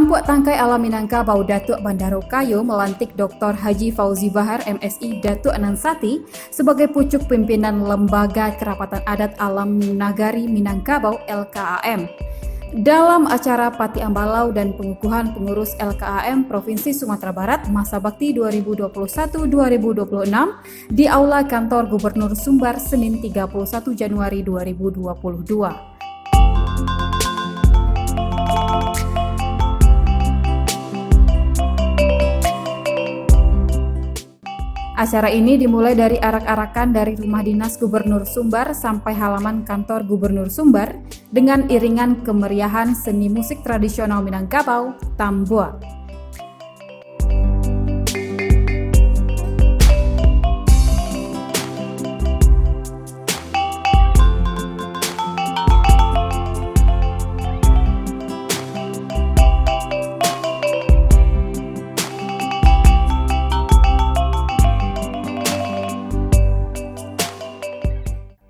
Tampuak Tangkai Alam Minangkabau Datuk Bandaro Kayo melantik Dr. Haji Fauzi Bahar MSI Datuk Anansati sebagai pucuk pimpinan Lembaga Kerapatan Adat Alam Nagari Minangkabau LKAM. Dalam acara Pati Ambalau dan pengukuhan pengurus LKAM Provinsi Sumatera Barat masa bakti 2021-2026 di Aula Kantor Gubernur Sumbar Senin 31 Januari 2022. Acara ini dimulai dari arak-arakan dari Rumah Dinas Gubernur Sumbar sampai halaman kantor Gubernur Sumbar dengan iringan kemeriahan seni musik tradisional Minangkabau, Tampuak.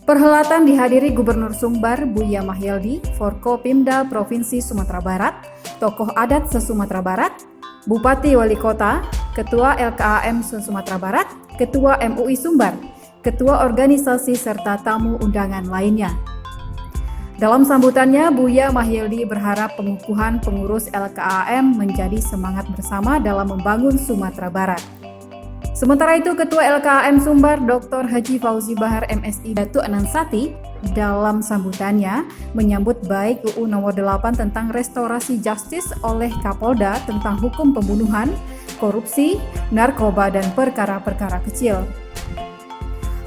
Perhelatan dihadiri Gubernur Sumbar Buya Mahyaldi, Forkopimda Provinsi Sumatera Barat, tokoh adat se-Sumatera Barat, Bupati Wali Kota, Ketua LKAM se-Sumatera Barat, Ketua MUI Sumbar, Ketua organisasi serta tamu undangan lainnya. Dalam sambutannya, Buya Mahyaldi berharap pengukuhan pengurus LKAM menjadi semangat bersama dalam membangun Sumatera Barat. Sementara itu, Ketua LKAM Sumbar Dr. Haji Fauzi Bahar MSI Datuk Anansati dalam sambutannya menyambut baik UU Nomor 8 tentang restorasi justice oleh Kapolda tentang hukum pembunuhan, korupsi, narkoba, dan perkara-perkara kecil.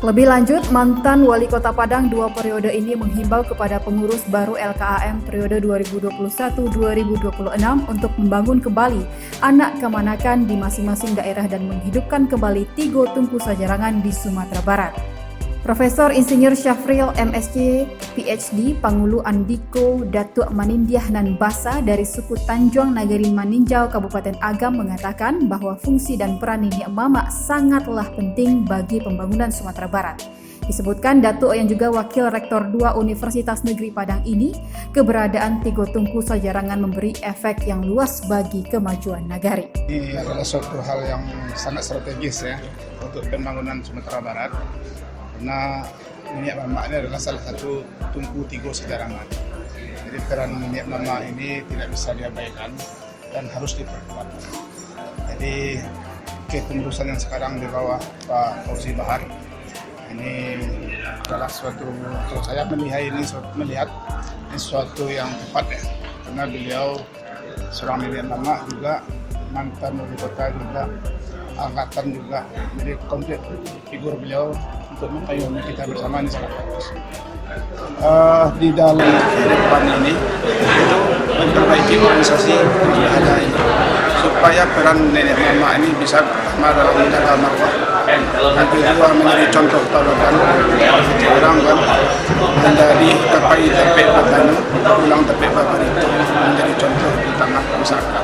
Lebih lanjut, mantan Wali Kota Padang 2 periode ini menghimbau kepada pengurus baru LKAM periode 2021-2026 untuk membangun kembali anak kemanakan di masing-masing daerah dan menghidupkan kembali Tigo Tungku Sajarangan di Sumatera Barat. Profesor Insinyur Syafril MSc PhD Pangulu Andiko Datuk Manindiah Nan Basa dari suku Tanjung Nagari Maninjau Kabupaten Agam mengatakan bahwa fungsi dan peran Nenek Mama sangatlah penting bagi pembangunan Sumatera Barat. Disebutkan Datuk yang juga Wakil Rektor 2 Universitas Negeri Padang ini, keberadaan Tigo Tungku Sajarangan memberi efek yang luas bagi kemajuan nagari. Ini adalah suatu hal yang sangat strategis ya untuk pembangunan Sumatera Barat. Karena Nenek Mama ini adalah salah satu tungku Tigo Sajarangan. Jadi peran Nenek Mama ini tidak bisa diabaikan dan harus diperkuat. Jadi kepengurusan yang sekarang di bawah Pak Fauzi Bahar ini adalah suatu, kalau saya melihat ini suatu yang tepat ya. Karena beliau seorang Nenek Mama juga, mantan wali kota juga, angkatan juga, jadi komplit figur beliau untuk memperbaiki kita bersama ini sangat bagus. Di dalam kehidupan ini itu memperbaiki organisasi yang sudah ada ini supaya peran Nenek Mama ini bisa pertama dalam menjaga marwah, yang kedua menjadi contoh tauladan orang kan, dan dari kapai tepek batanu pulang tepek babar itu menjadi contoh di tengah masyarakat.